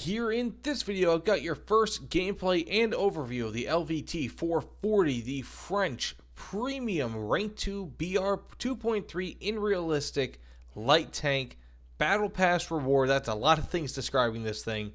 here in this video, I've got your first gameplay and overview of the LVT-440, the French Premium Rank 2 BR 2.3 in realistic light tank battle pass reward. That's a lot of things describing this thing.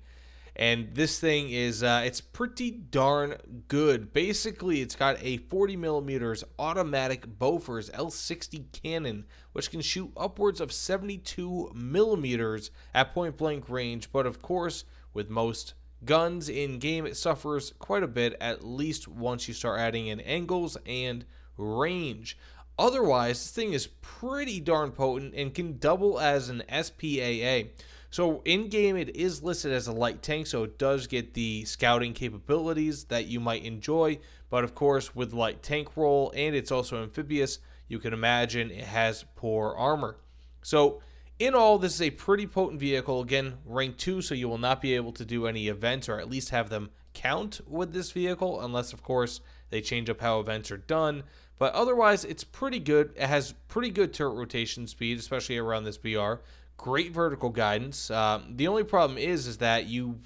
And this thing is, it's pretty darn good. Basically, it's got a 40mm automatic Bofors L60 cannon, which can shoot upwards of 72mm at point blank range. But of course, with most guns in game, it suffers quite a bit, at least once you start adding in angles and range. Otherwise, this thing is pretty darn potent and can double as an SPAA. So in game it is listed as a light tank, so it does get the scouting capabilities that you might enjoy, but of course with light tank roll, and it's also amphibious, you can imagine it has poor armor. So in all, this is a pretty potent vehicle. Again, rank 2, so you will not be able to do any events, or at least have them count with this vehicle, unless of course they change up how events are done. But otherwise, it's pretty good. It has pretty good turret rotation speed, especially around this BR. Great vertical guidance. The only problem is that you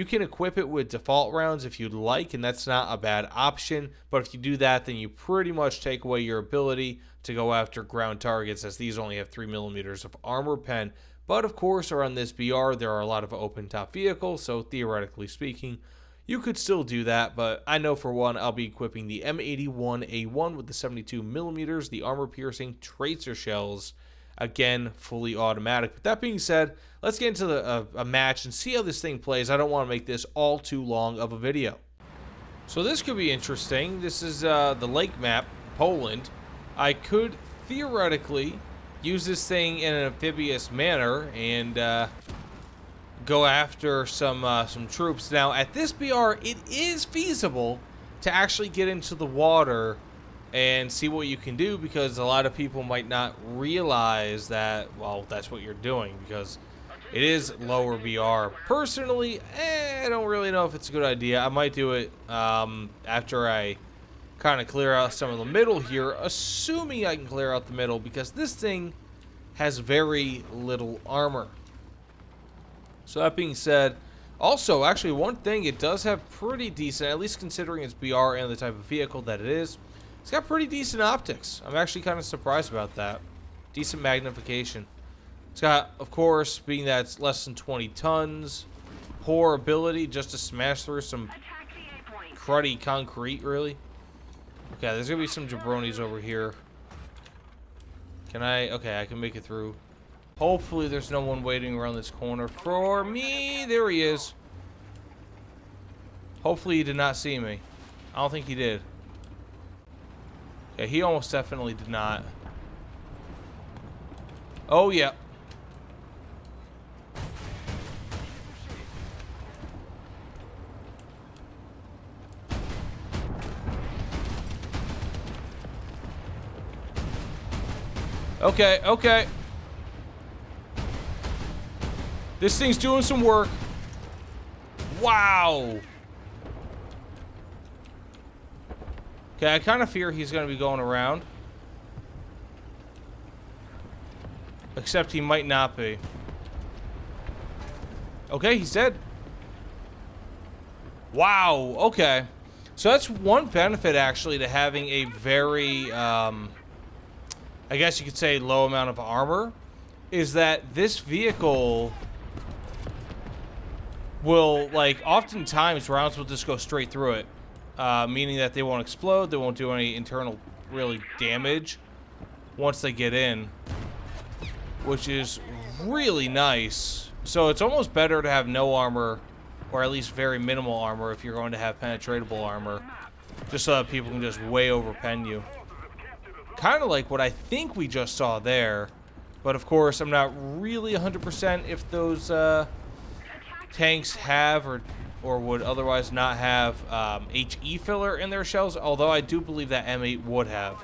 can equip it with default rounds if you'd like, and that's not a bad option. But if you do that, then you pretty much take away your ability to go after ground targets, as these only have 3mm of armor pen. But of course, around this BR, there are a lot of open top vehicles, so theoretically speaking, you could still do that. But I know for one, I'll be equipping the M81A1 with the 72mm, the armor piercing tracer shells. Again, fully automatic. But that being said, let's get into a match and see how this thing plays. I don't want to make this all too long of a video. So this could be interesting. This is the lake map, Poland. I could theoretically use this thing in an amphibious manner and go after some troops. Now, at this BR, it is feasible to actually get into the water and see what you can do, because a lot of people might not realize that, well, that's what you're doing, because it is lower BR. Personally, I don't really know if it's a good idea. I might do it after I kind of clear out some of the middle here, assuming I can clear out the middle, because this thing has very little armor. So that being said, also, actually, one thing, it does have pretty decent, at least considering its BR and the type of vehicle that it is, it's got pretty decent optics. I'm actually kind of surprised about that. Decent magnification. It's got, of course, being that it's less than 20 tons, poor ability just to smash through some cruddy concrete, really. Okay, there's going to be some jabronis over here. Can I? Okay, I can make it through. Hopefully there's no one waiting around this corner for me. There he is. Hopefully he did not see me. I don't think he did. Yeah, he almost definitely did not. Oh, yeah. Okay, okay. This thing's doing some work. Wow. Okay, I kind of fear he's going to be going around. Except he might not be. Okay, he's dead. Wow, okay. So that's one benefit, actually, to having a very, I guess you could say, low amount of armor, is that this vehicle will, like, oftentimes rounds will just go straight through it. Meaning that they won't explode, they won't do any internal, really, damage once they get in, which is really nice. So it's almost better to have no armor, or at least very minimal armor, if you're going to have penetratable armor, just so that people can just way overpen you. Kind of like what I think we just saw there, but of course I'm not really 100% if those tanks have or would otherwise not have HE filler in their shells, although I do believe that M8 would have.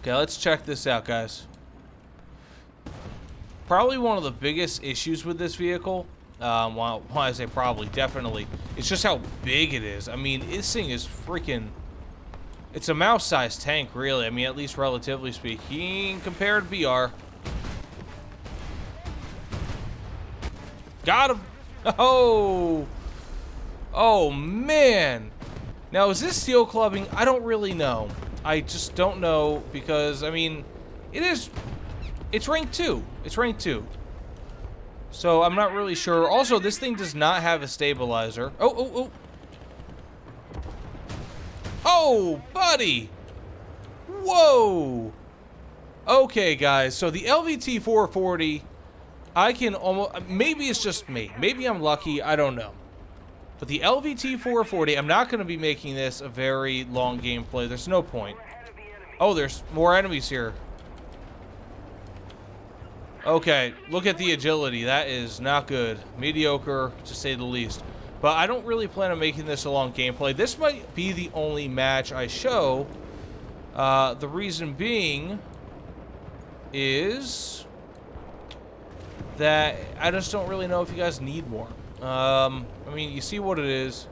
Okay, let's check this out, guys. Probably one of the biggest issues with this vehicle, well, I say probably, definitely, it's just how big it is. I mean, this thing is freaking... It's a mouse-sized tank, really. I mean, at least relatively speaking, compared to BR. Got him. Oh. Oh, man. Now, is this steel clubbing? I don't really know. I just don't know because, I mean, it's rank 2. It's rank 2. So, I'm not really sure. Also, this thing does not have a stabilizer. Oh, oh, oh. Oh, buddy. Whoa. Okay, guys. So, the LVT-440, I can almost... Maybe it's just me. Maybe I'm lucky. I don't know. But the LVT-440, I'm not going to be making this a very long gameplay. There's no point. Oh, there's more enemies here. Okay, look at the agility. That is not good. Mediocre, to say the least. But I don't really plan on making this a long gameplay. This might be the only match I show. The reason being is that I just don't really know if you guys need more. I mean, you see what it is.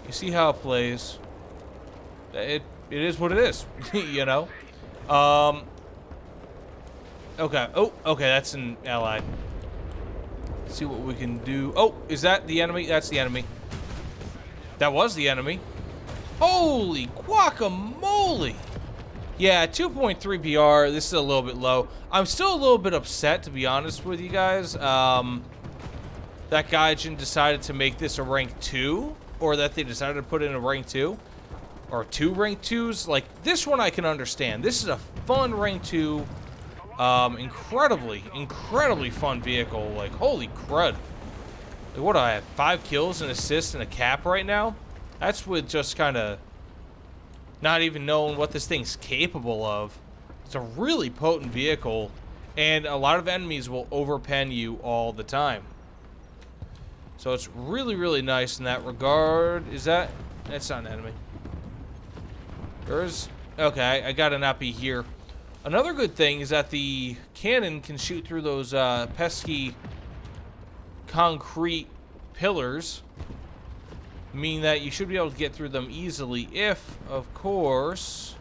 You see how it plays. It is what it is, you know? Okay. Oh, okay, that's an ally. Let's see what we can do. Oh, is that the enemy? That's the enemy. That was the enemy. Holy guacamole! Yeah, 2.3 PR. This is a little bit low. I'm still a little bit upset, to be honest with you guys. That Gaijin decided to make this a rank 2, or that they decided to put in a rank 2, or 2 rank 2s. Like, this one I can understand. This is a fun rank 2, incredibly fun vehicle. Like, holy crud. Like, what do I have? 5 kills, an assist, and a cap right now? That's with just kind of not even knowing what this thing's capable of. It's a really potent vehicle, and a lot of enemies will overpen you all the time. So it's really, really nice in that regard. Is that... That's not an enemy. There's... Okay, I gotta not be here. Another good thing is that the cannon can shoot through those pesky concrete pillars, meaning that you should be able to get through them easily if, of course,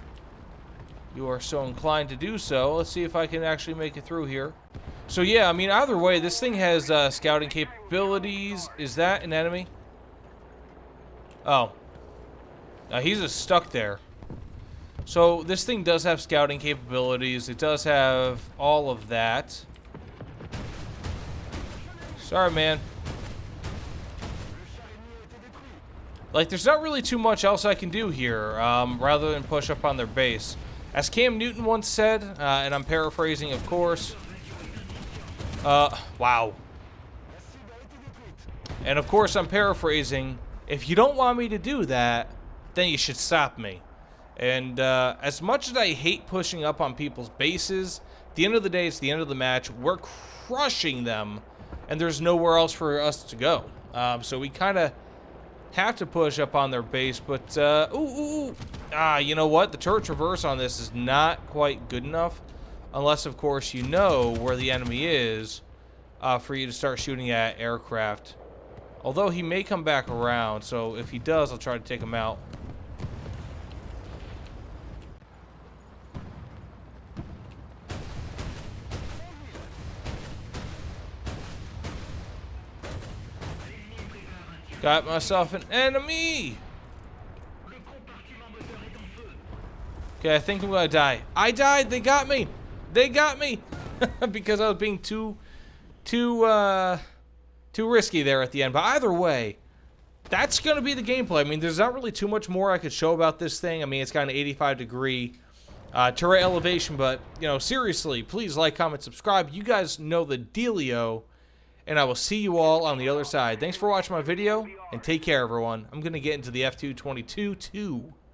you are so inclined to do so. Let's see if I can actually make it through here. So yeah, I mean, either way, this thing has scouting capabilities. Is that an enemy? Oh. He's just stuck there. So this thing does have scouting capabilities. It does have all of that. Sorry, man. Like, there's not really too much else I can do here, rather than push up on their base. As Cam Newton once said, and I'm paraphrasing, of course. Wow. And of course, I'm paraphrasing. If you don't want me to do that, then you should stop me. And as much as I hate pushing up on people's bases, at the end of the day, it's the end of the match. We're crushing them, and there's nowhere else for us to go. So we kind of have to push up on their base, but you know what? The turret traverse on this is not quite good enough, unless, of course, you know where the enemy is for you to start shooting at aircraft. Although he may come back around, so if he does, I'll try to take him out. Got myself an enemy! Okay, I think I'm gonna die. I died! They got me! They got me! Because I was being too risky there at the end. But either way, that's gonna be the gameplay. I mean, there's not really too much more I could show about this thing. I mean, it's got an 85-degree turret elevation, but, you know, seriously, please like, comment, subscribe. You guys know the dealio. And I will see you all on the other side. Thanks for watching my video, and take care, everyone. I'm going to get into the F222 too.